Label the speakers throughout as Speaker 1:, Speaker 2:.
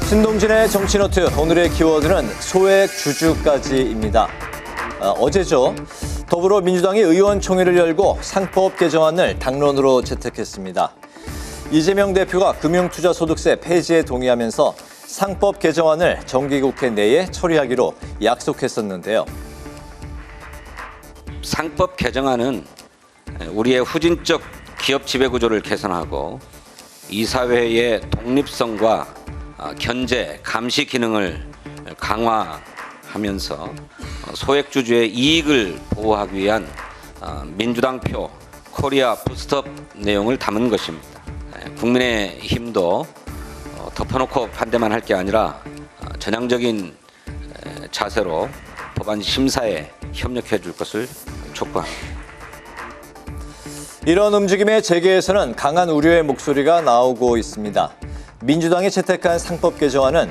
Speaker 1: 신동진의 정치노트, 오늘의 키워드는 소액 주주까지입니다. 어제죠. 더불어민주당이 의원총회를 열고 상법 개정안을 당론으로 채택했습니다. 이재명 대표가 금융투자소득세 폐지에 동의하면서 상법 개정안을 정기국회 내에 처리하기로 약속했었는데요.
Speaker 2: 상법 개정안은 우리의 후진적 기업 지배구조를 개선하고 이사회의 독립성과 견제, 감시 기능을 강화하면서 소액주주의 이익을 보호하기 위한 민주당표 코리아 부스트업 내용을 담은 것입니다. 국민의힘도 덮어놓고 반대만 할 게 아니라 전향적인 자세로 법안 심사에 협력해 줄 것을 촉구합니다.
Speaker 1: 이런 움직임에 재계에서는 강한 우려의 목소리가 나오고 있습니다. 민주당이 채택한 상법 개정안은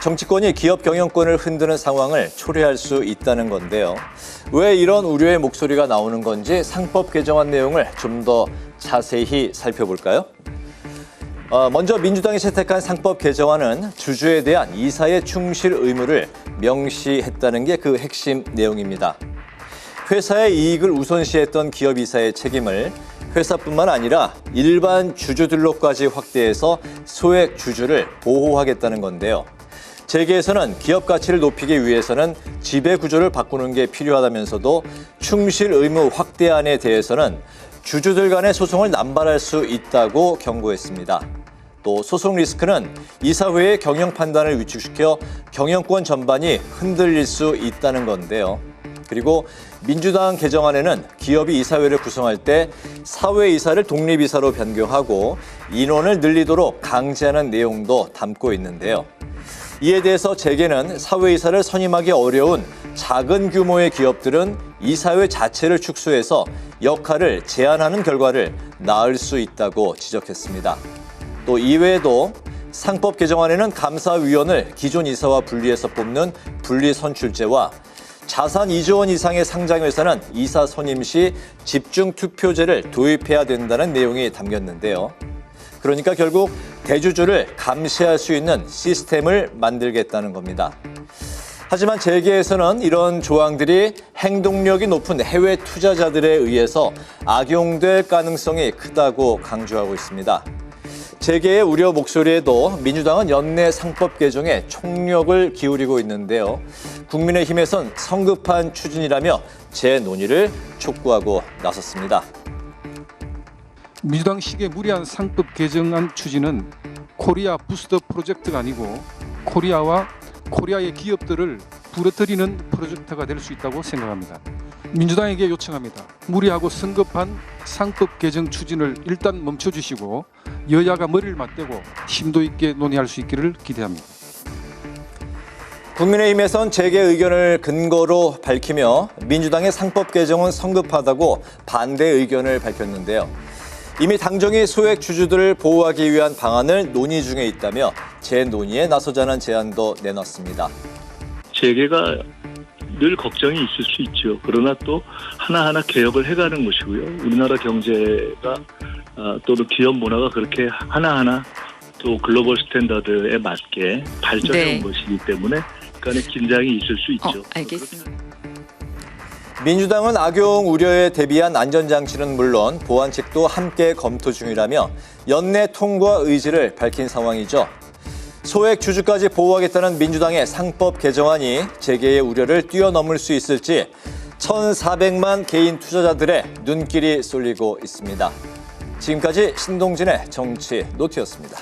Speaker 1: 정치권이 기업 경영권을 흔드는 상황을 초래할 수 있다는 건데요. 왜 이런 우려의 목소리가 나오는 건지 상법 개정안 내용을 좀 더 자세히 살펴볼까요? 먼저 민주당이 채택한 상법 개정안은 주주에 대한 이사의 충실 의무를 명시했다는 게 그 핵심 내용입니다. 회사의 이익을 우선시했던 기업 이사의 책임을 회사뿐만 아니라 일반 주주들로까지 확대해서 소액 주주를 보호하겠다는 건데요. 재계에서는 기업 가치를 높이기 위해서는 지배 구조를 바꾸는 게 필요하다면서도 충실 의무 확대안에 대해서는 주주들 간의 소송을 남발할 수 있다고 경고했습니다. 또 소송 리스크는 이사회의 경영 판단을 위축시켜 경영권 전반이 흔들릴 수 있다는 건데요. 그리고 민주당 개정안에는 기업이 이사회를 구성할 때 사회이사를 독립이사로 변경하고 인원을 늘리도록 강제하는 내용도 담고 있는데요. 이에 대해서 재계는 사회이사를 선임하기 어려운 작은 규모의 기업들은 이사회 자체를 축소해서 역할을 제한하는 결과를 낳을 수 있다고 지적했습니다. 또 이외에도 상법 개정안에는 감사위원을 기존 이사와 분리해서 뽑는 분리선출제와 자산 2조 원 이상의 상장회사는 이사 선임 시 집중 투표제를 도입해야 된다는 내용이 담겼는데요. 그러니까 결국 대주주를 감시할 수 있는 시스템을 만들겠다는 겁니다. 하지만 재계에서는 이런 조항들이 행동력이 높은 해외 투자자들에 의해서 악용될 가능성이 크다고 강조하고 있습니다. 재계의 우려 목소리에도 민주당은 연내 상법 개정에 총력을 기울이고 있는데요. 국민의힘에선 성급한 추진이라며 재논의를 촉구하고 나섰습니다.
Speaker 3: 민주당식의 무리한 상법 개정안 추진은 코리아 부스트업 프로젝트가 아니고 코리아와 코리아의 기업들을 부러뜨리는 프로젝트가 될 수 있다고 생각합니다. 민주당에게 요청합니다. 무리하고 성급한 상법 개정 추진을 일단 멈춰주시고 여야가 머리를 맞대고 심도 있게 논의할 수 있기를 기대합니다.
Speaker 1: 국민의힘에선 재계 의견을 근거로 밝히며 민주당의 상법 개정은 성급하다고 반대 의견을 밝혔는데요. 이미 당정이 소액 주주들을 보호하기 위한 방안을 논의 중에 있다며 재논의에 나서자는 제안도 내놨습니다.
Speaker 4: 재계가 늘 걱정이 있을 수 있죠. 그러나 또 하나하나 개혁을 해가는 것이고요. 우리나라 경제가 또는 기업 문화가 그렇게 하나하나 또 글로벌 스탠다드에 맞게 발전해온 것이기 때문에 간의 긴장이 있을 수 있죠.
Speaker 5: 알겠습니다.
Speaker 1: 민주당은 악용 우려에 대비한 안전장치는 물론 보완책도 함께 검토 중이라며 연내 통과 의지를 밝힌 상황이죠. 소액 주주까지 보호하겠다는 민주당의 상법 개정안이 재계의 우려를 뛰어넘을 수 있을지 1,400만 개인 투자자들의 눈길이 쏠리고 있습니다. 지금까지 신동진의 정치 노트였습니다.